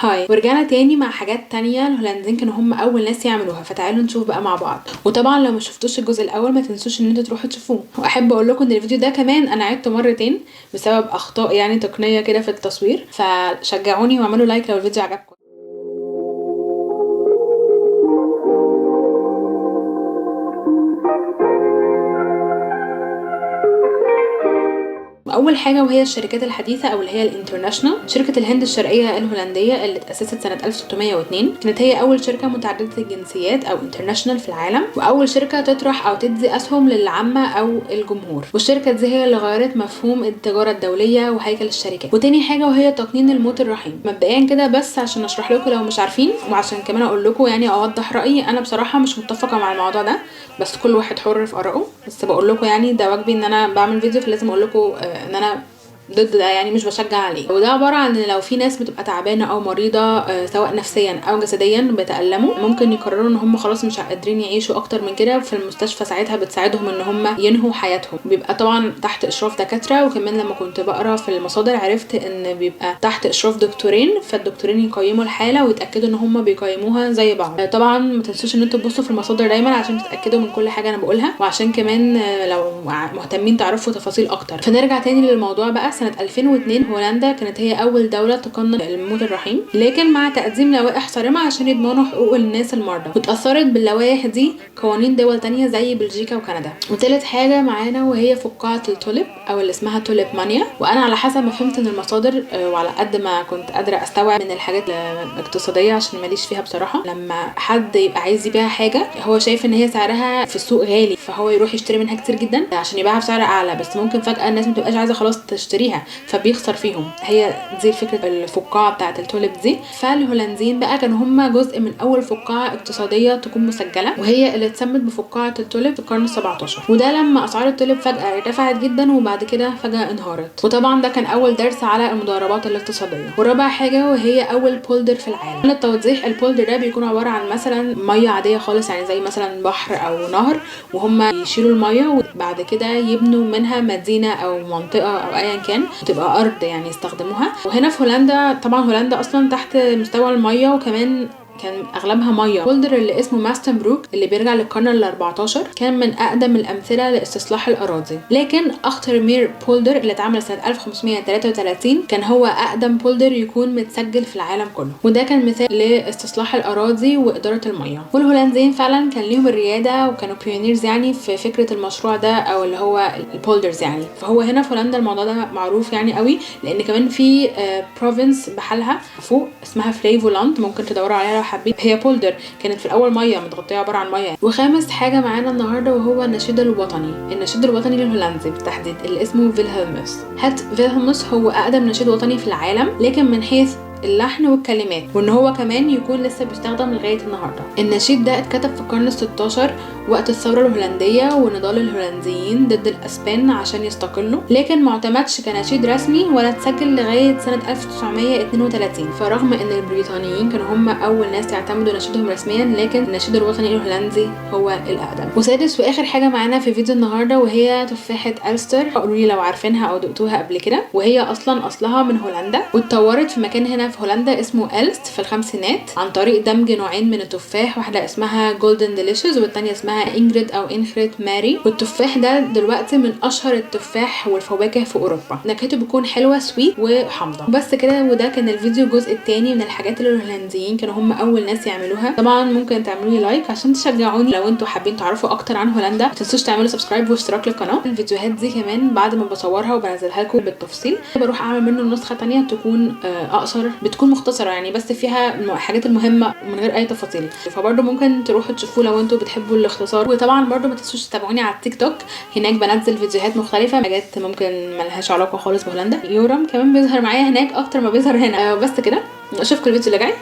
هاي، ورجعنا تاني مع حاجات تانية. الهولنديين كانوا هم اول ناس يعملوها، فتعالوا نشوف بقى مع بعض. وطبعا لو ما شفتوش الجزء الاول ما تنسوش ان انتوا تروحوا تشوفوه. واحب اقول لكم ان الفيديو ده كمان انا عدته مرتين بسبب اخطاء يعني تقنية كده في التصوير، فشجعوني واعملوا لايك لو الفيديو عجبكم. اول حاجه وهي الشركات الحديثه او اللي هي الانترناشونال. شركه الهند الشرقيه الهولنديه اللي اتاسست سنه 1602 كانت هي اول شركه متعدده الجنسيات او انترناشونال في العالم، واول شركه تطرح او تدي اسهم للعامه او الجمهور. والشركه دي هي اللي غيرت مفهوم التجاره الدوليه وهيكل الشركات. وتاني حاجه وهي تقنين الموت الرحيم. مبدئيا كده بس عشان اشرح لكم لو مش عارفين، وعشان كمان اقول لكم يعني اوضح رايي، انا بصراحه مش متفقه مع الموضوع ده، بس كل واحد حر في ارائه. بس بقول لكم يعني ده واجبي ان انا بعمل فيديو، فلازم اقول لكم ان انا ضد ده، يعني مش بشجع عليه. وده عباره عن ان لو في ناس بتبقى تعبانه او مريضه سواء نفسيا او جسديا بيتألموا، ممكن يقرروا ان هم خلاص مش قادرين يعيشوا اكتر من كده، في المستشفى ساعتها بتساعدهم ان هم ينهوا حياتهم. بيبقى طبعا تحت اشراف دكاتره، وكمان لما كنت بقرا في المصادر عرفت ان بيبقى تحت اشراف دكتورين، فالدكتورين يقيموا الحاله ويتاكدوا ان هم بيقيموها زي بعض. طبعا ما تنسوش ان انتوا تبصوا في المصادر دايما عشان تتاكدوا من كل حاجه انا بقولها، وعشان كمان لو مهتمين تعرفوا تفاصيل اكتر. فنرجع تاني للموضوع بقى. سنه 2002 هولندا كانت هي اول دوله تقنن الموت الرحيم، لكن مع تقديم لوائح صارمه عشان يضمنوا حقوق الناس المرضى. واتاثرت باللوائح دي قوانين دول تانية زي بلجيكا وكندا. وتالت حاجه معانا وهي فقاعه التوليب او اللي اسمها توليب مانيا. وانا على حسب ما فهمت من المصادر وعلى قد ما كنت قادره استوعب من الحاجات الاقتصاديه عشان ماليش فيها بصراحه، لما حد يبقى عايز يبيع حاجه هو شايف ان هي سعرها في السوق غالي، فهو يروح يشتري منها كتير جدا عشان يبيعها بسعر اعلى، بس ممكن فجاه الناس ما تبقاش عايزه خلاص تشتريها فبيخسر فيهم. هي دي فكره الفقاعه بتاعه التوليب دي. فالهولنديين بقى كانوا هم جزء من اول فقاعه اقتصاديه تكون مسجله، وهي اللي اتسمت بفقاعه التوليب في القرن ال17. وده لما اسعار التوليب فجاه ارتفعت جدا وبعد كده فجاه انهارت. وطبعا ده كان اول درس على المضاربات الاقتصاديه. ورابع حاجه وهي اول بولدر في العالم. للتوضيح، البولدر ده بيكون عباره عن مثلا ميه عاديه خالص، يعني زي مثلا بحر او نهر، وهم يشيلوا الميه وبعد كده يبنوا منها مدينه او منطقه او ايا كان، وتبقى ارض يعني يستخدموها. وهنا في هولندا، طبعا هولندا اصلا تحت مستوى الميه وكمان كان اغلبها ميه. بولدر اللي اسمه ماستنبروك اللي بيرجع للقرن ال14 كان من اقدم الامثله لاستصلاح الاراضي. لكن اخترمير بولدر اللي اتعمل سنه 1533 كان هو اقدم بولدر يكون متسجل في العالم كله، وده كان مثال لاستصلاح الاراضي واداره الميه. والهولنديين فعلا كان ليهم الرياده وكانوا بيونيرز يعني في فكره المشروع ده او اللي هو البولدرز يعني. فهو هنا في هولندا الموضوع ده معروف يعني قوي، لان كمان في بروفنس بحالها فوق اسمها فليفولاند، ممكن تدوروا عليها حبيت. هي بولدر كانت في الاول ميه متغطيه عباره عن ميه. وخامس حاجه معانا النهارده وهو النشيد الوطني. النشيد الوطني للهولندي بالتحديد اللي اسمه فيلهلموس. فيلهلموس هو اقدم نشيد وطني في العالم، لكن من حيث اللحن والكلمات، وان هو كمان يكون لسه بيستخدم لغايه النهارده. النشيد ده اتكتب في القرن ال16 وقت الثوره الهولنديه ونضال الهولنديين ضد الاسبان عشان يستقلوا، لكن ما اعتمدش كنشيد رسمي ولا اتسجل لغايه سنه 1932. فرغم ان البريطانيين كانوا هم اول ناس يعتمدوا نشيدهم رسميا، لكن النشيد الوطني الهولندي هو الاقدم. وسادس واخر حاجه معانا في فيديو النهارده وهي تفاحه ألستر. قولوا لي لو عارفينها او دقتوها قبل كده. وهي اصلها من هولندا واتطورت في مكان هنا في هولندا اسمه ألست في الخمسينات عن طريق دمج نوعين من التفاح، واحده اسمها جولدن ديليشز والتانيه اسمها انجريد او انخريت ماري. والتفاح ده دلوقتي من اشهر التفاح والفواكه في اوروبا، نكهته بتكون حلوه سويت وحامضه. بس كده، وده كان الفيديو الجزء الثاني من الحاجات اللي الهولنديين كانوا هم اول ناس يعملوها. طبعا ممكن تعملوا لي لايك عشان تشجعوني لو انتوا حابين تعرفوا اكتر عن هولندا. ما تنسوش تعملوا سبسكرايب واشتراك للقناه. الفيديوهات دي كمان بعد ما بصورها وبنزلها لكم بالتفصيل بروح اعمل منه نسخه تانية تكون اقصر، بتكون مختصره يعني بس فيها الحاجات المهمه من غير اي تفاصيل. فبرضه ممكن تروحوا تشوفوه لو انتوا بتحبوا الاختصار. وطبعا برضه ما تنسوش تتابعوني على التيك توك، هناك بنزل فيديوهات مختلفه، حاجات ممكن ملهاش علاقه خالص بهولندا. يورم كمان بيظهر معايا هناك اكتر ما بيظهر هنا. بس كده، اشوفكم الفيديو اللي جاي.